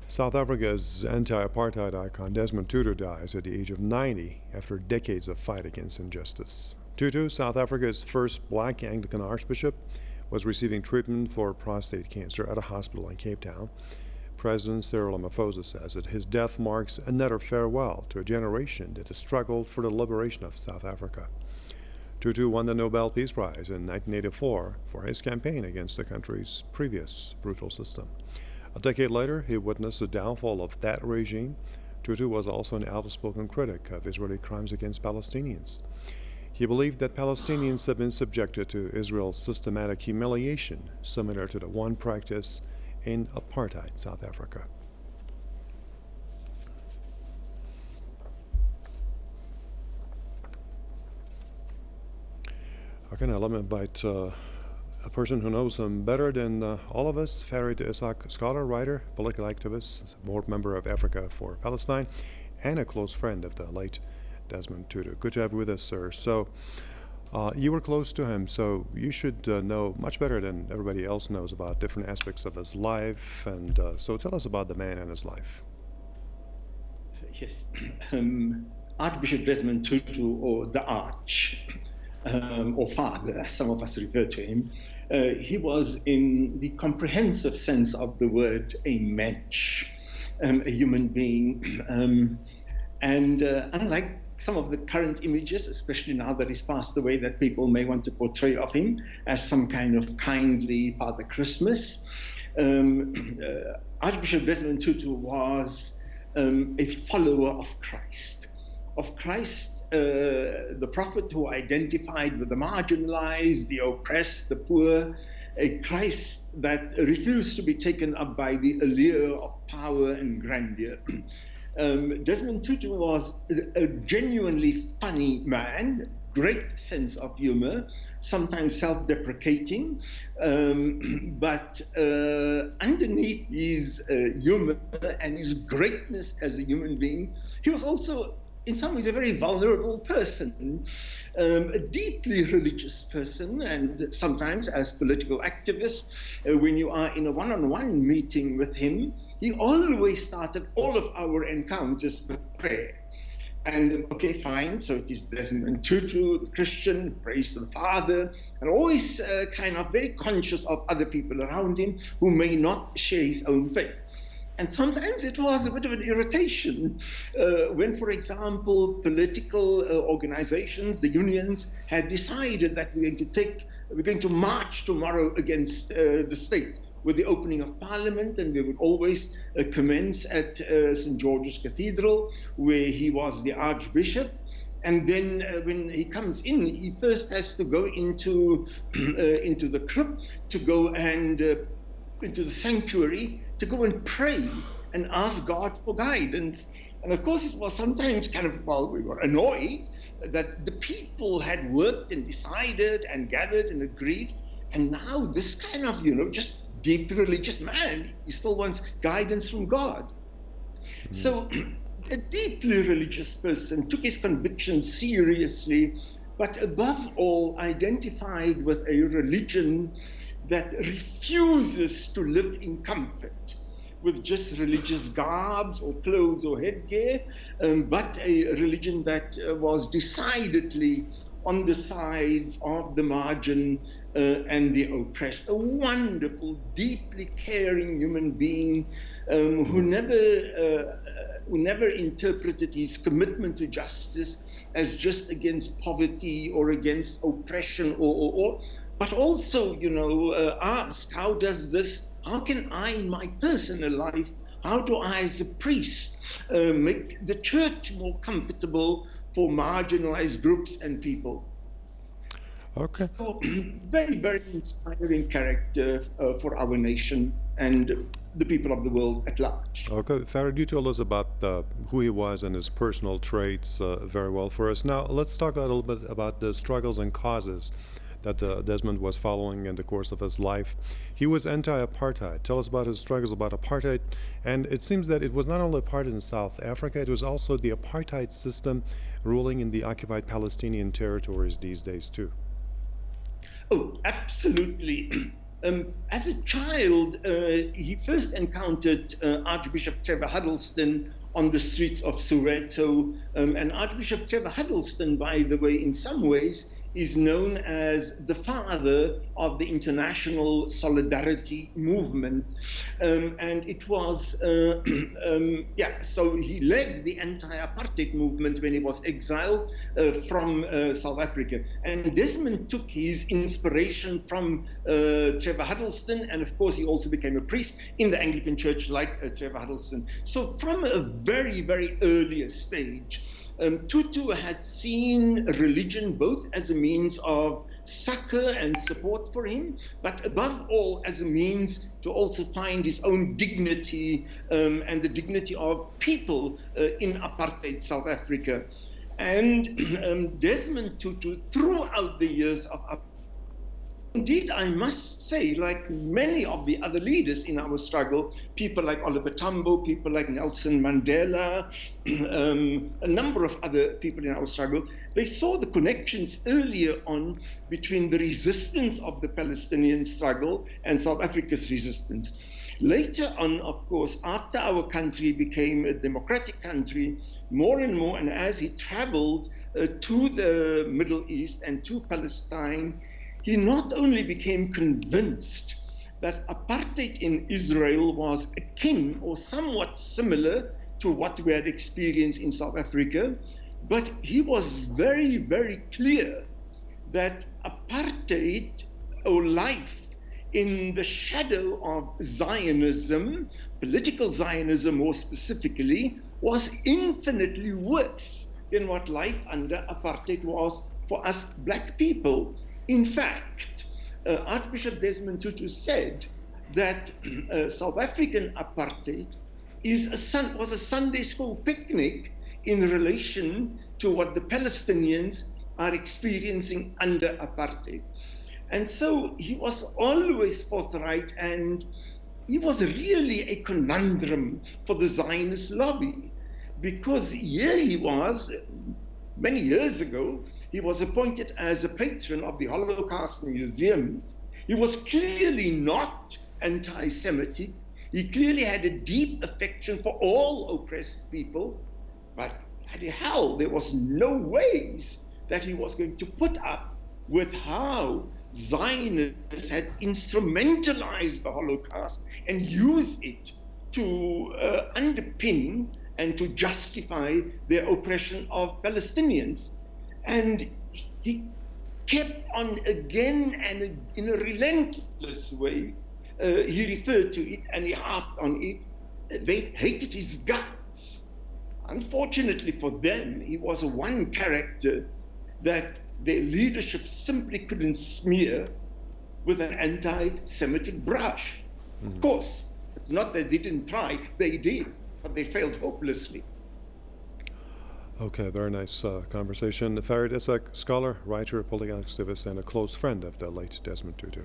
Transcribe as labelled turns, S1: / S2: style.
S1: South Africa's anti-apartheid icon Desmond Tutu dies at the age of 90 after decades of fight against injustice. Tutu, South Africa's first black Anglican archbishop, was receiving treatment for prostate cancer at a hospital in Cape Town. President Cyril Ramaphosa says that his death marks another farewell to a generation that has struggled for the liberation of South Africa. Tutu won the Nobel Peace Prize in 1984 for his campaign against the country's previous brutal system. A decade later, he witnessed the downfall of that regime. Tutu was also an outspoken critic of Israeli crimes against Palestinians. He believed that Palestinians have been subjected to Israel's systematic humiliation, similar to the one practiced in apartheid South Africa. Okay, now let me invite a person who knows him better than all of us, Farid Isaac, scholar, writer, political activist, board member of Africa for Palestine, and a close friend of the late Desmond Tutu. Good to have you with us, sir. So, you were close to him, so you should know much better than everybody else knows about different aspects of his life. And so tell us about the man and his life.
S2: Yes. Archbishop Desmond Tutu, or the Arch, or Father, as some of us refer to him, he was, in the comprehensive sense of the word, a mensch, a human being. And unlike some of the current images, especially now that he's passed away, that people may want to portray of him as some kind of kindly Father Christmas, Archbishop Desmond Tutu was a follower of Christ. The prophet who identified with the marginalized, the oppressed, the poor, a Christ that refused to be taken up by the allure of power and grandeur. Desmond Tutu was a genuinely funny man, great sense of humor, sometimes self-deprecating, but underneath his humor and his greatness as a human being, he was also in some ways a very vulnerable person, a deeply religious person, and sometimes as political activists, when you are in a one-on-one meeting with him, he always started all of our encounters with prayer. And okay, fine, so it is Desmond Tutu, the Christian, prays to the Father, and always kind of very conscious of other people around him who may not share his own faith. And sometimes it was a bit of an irritation when, for example, political organizations, the unions, had decided that we're going to march tomorrow against the state with the opening of Parliament, and we would always commence at St. George's Cathedral, where he was the Archbishop. And then when he comes in, he first has to go into the crypt, to go and into the sanctuary, to go and pray and ask God for guidance. And of course, it was sometimes kind of, well, we were annoyed that the people had worked and decided and gathered and agreed. And now this kind of, just deep religious man, he still wants guidance from God. Mm. So a deeply religious person took his convictions seriously, but above all identified with a religion that refuses to live in comfort with just religious garbs or clothes or headgear, but a religion that was decidedly on the sides of the margin and the oppressed. A wonderful, deeply caring human being who never interpreted his commitment to justice as just against poverty or against oppression but also, ask, how can I in my personal life, how do I as a priest make the church more comfortable for marginalized groups and people?
S1: Okay.
S2: So, very, very inspiring character for our nation and the people of the world at large.
S1: Okay, Farid, you told us about who he was and his personal traits very well for us. Now, let's talk a little bit about the struggles and causes that Desmond was following in the course of his life. He was anti-apartheid. Tell us about his struggles about apartheid. And it seems that it was not only apartheid in South Africa, it was also the apartheid system ruling in the occupied Palestinian territories these days too.
S2: Oh, absolutely. As a child, he first encountered Archbishop Trevor Huddleston on the streets of Soweto. And Archbishop Trevor Huddleston, by the way, in some ways, is known as the father of the international solidarity movement. And it was, so he led the anti-apartheid movement when he was exiled from South Africa. And Desmond took his inspiration from Trevor Huddleston, and of course he also became a priest in the Anglican Church like Trevor Huddleston. So from a very, very early stage, Tutu had seen religion both as a means of succor and support for him, but above all as a means to also find his own dignity and the dignity of people in apartheid South Africa. And Desmond Tutu, throughout the years of apartheid, indeed, I must say, like many of the other leaders in our struggle, people like Oliver Tambo, people like Nelson Mandela, a number of other people in our struggle, they saw the connections earlier on between the resistance of the Palestinian struggle and South Africa's resistance. Later on, of course, after our country became a democratic country, more and more, and as he traveled to the Middle East and to Palestine, he not only became convinced that apartheid in Israel was akin or somewhat similar to what we had experienced in South Africa, but he was very, very clear that apartheid, or life in the shadow of Zionism, political Zionism more specifically, was infinitely worse than what life under apartheid was for us black people. In fact, Archbishop Desmond Tutu said that South African apartheid was a Sunday school picnic in relation to what the Palestinians are experiencing under apartheid. And so he was always forthright, and he was really a conundrum for the Zionist lobby, because here he was, many years ago, he was appointed as a patron of the Holocaust Museum. He was clearly not anti-Semitic. He clearly had a deep affection for all oppressed people, but bloody hell, there was no ways that he was going to put up with how Zionists had instrumentalized the Holocaust and used it to underpin and to justify their oppression of Palestinians. And he kept on again and in a relentless way, he referred to it and he harped on it. They hated his guts. Unfortunately for them, he was one character that their leadership simply couldn't smear with an anti-Semitic brush. Of course, it's not that they didn't try, they did, but they failed hopelessly.
S1: Okay, very nice conversation. Farid Isaac, scholar, writer, political activist, and a close friend of the late Desmond Tutu.